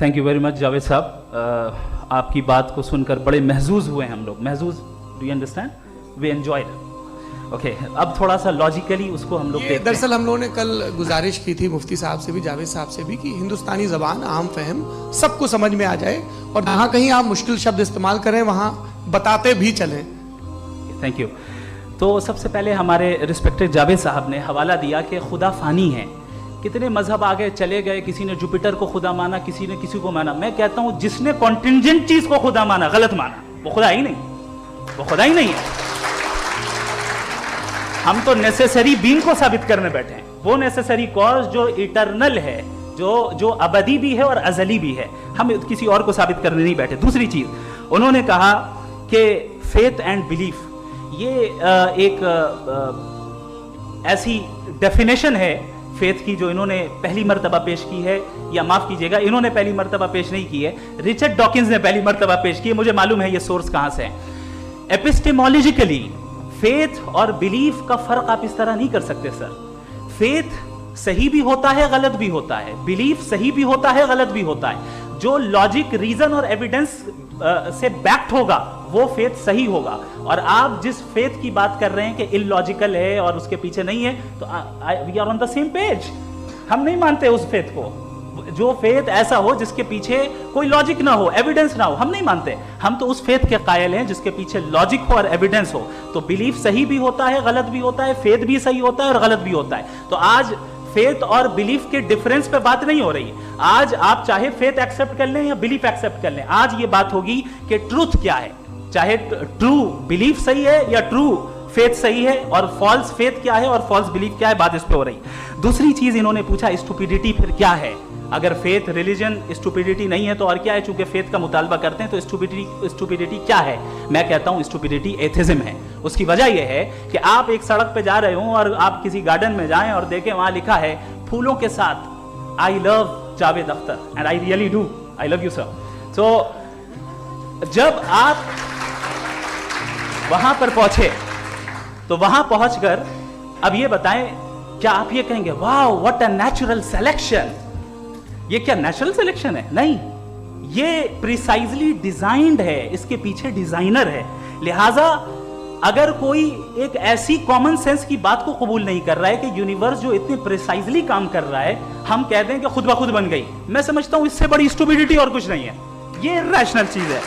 Thank you very much Javed साहब, आपकी बात को सुनकर बड़े महजूज हुए हम लोग. महजूज, do you understand? We enjoyed. Okay, अब थोड़ा सा लॉजिकली उसको हम लोग देखते हैं. दरअसल हम लोगों ने कल गुजारिश की थी मुफ्ती साहब से भी, जावेद साहब से भी, कि हिंदुस्तानी ज़बान आम फहम सबको समझ में आ जाए और जहाँ कहीं आप मुश्किल शब्द इस्तेमाल करें वहाँ बताते भी चलें. Thank you. तो सबसे पहले हमारे रिस्पेक्टेड जावेद साहब ने हवाला दिया कि खुदा फ़ानी है. कितने मजहब आगे चले गए, किसी ने जुपिटर को खुदा माना, किसी ने किसी को माना. मैं कहता हूँ जिसने कॉन्टिंजेंट चीज़ को खुदा माना, गलत माना, वो खुदा ही नहीं, वो खुदा ही नहीं है. हम तो नेसेसरी बीइंग को साबित करने बैठे हैं, वो नेसेसरी कॉज जो इटरनल है, जो अबदी भी है और अजली भी है. हम किसी और को साबित करने नहीं बैठे. दूसरी चीज़ उन्होंने कहा कि फेथ एंड बिलीफ, ये एक ऐसी डेफिनेशन है फेथ की जो इन्होंने पहली मर्तबा पेश की है, या माफ़ कीजिएगा इन्होंने पहली मर्तबा पेश नहीं की है, रिचर्ड डॉकिंस ने पहली मर्तबा पेश की है. मुझे मालूम है ये सोर्स कहाँ से है. एपिस्टेमोलॉजिकली फेथ और बिलीफ का फर्क आप इस तरह नहीं कर सकते सर. फेथ सही भी होता है, गलत भी होता है. बिलीफ सही भी होता है, गलत भी होता है. जो लॉजिक, रीजन और एविडेंस से बैक्ड होगा वो फेथ सही होगा. और आप जिस फेथ की बात कर रहे हैं कि इलॉजिकल है और उसके पीछे नहीं है, तो we are on the same page. हम नहीं मानते उस फेथ को. जो फेथ ऐसा हो जिसके पीछे कोई लॉजिक ना हो, एविडेंस ना हो, हम नहीं मानते. हम तो उस फेथ के कायल हैं जिसके पीछे लॉजिक हो और एविडेंस हो. तो बिलीफ सही भी होता है, गलत भी होता है, फेथ भी सही होता है और गलत भी होता है. तो आज फेथ और बिलीफ के डिफरेंस पे बात नहीं हो रही. आज आप चाहे फेथ एक्सेप्ट कर लें या बिलीफ एक्सेप्ट कर लें, आज ये बात होगी कि ट्रूथ क्या है. चाहे ट्रू बिलीफ सही है या ट्रू फेथ सही है, और फॉल्स फेथ क्या है और फॉल्स बिलीफ क्या है, बात इस पे हो रही. दूसरी चीज इन्होंने पूछा स्टुपिडिटी फिर क्या है. अगर फेथ रिलीजन स्टुपिडिटी नहीं है तो और क्या है. चूंकि फेथ का मुतालबा करते हैं तो स्टुपिडिटी क्या है. मैं कहता हूं स्टुपिडिटी एथिज्म है. उसकी वजह यह है कि आप एक सड़क पे जा रहे हो और आप किसी गार्डन में जाएं और देखें वहां लिखा है फूलों के साथ I love Javed Akhtar, and I really do, I love you sir. तो जब आप वहां पर पहुंचे तो वहां पहुंचकर अब ये बताएं, क्या आप ये कहेंगे wow what a natural selection. ये क्या नेचुरल सिलेक्शन है? नहीं, ये प्रिसाइजली डिजाइंड है, इसके पीछे डिजाइनर है. लिहाजा अगर कोई एक ऐसी कॉमन सेंस की बात को कबूल नहीं कर रहा है कि यूनिवर्स जो इतने प्रिसाइजली काम कर रहा है, हम कह दें कि खुद ब खुद बन गई, मैं समझता हूं इससे बड़ी स्टुपिडिटी और कुछ नहीं है. ये रैशनल चीज है.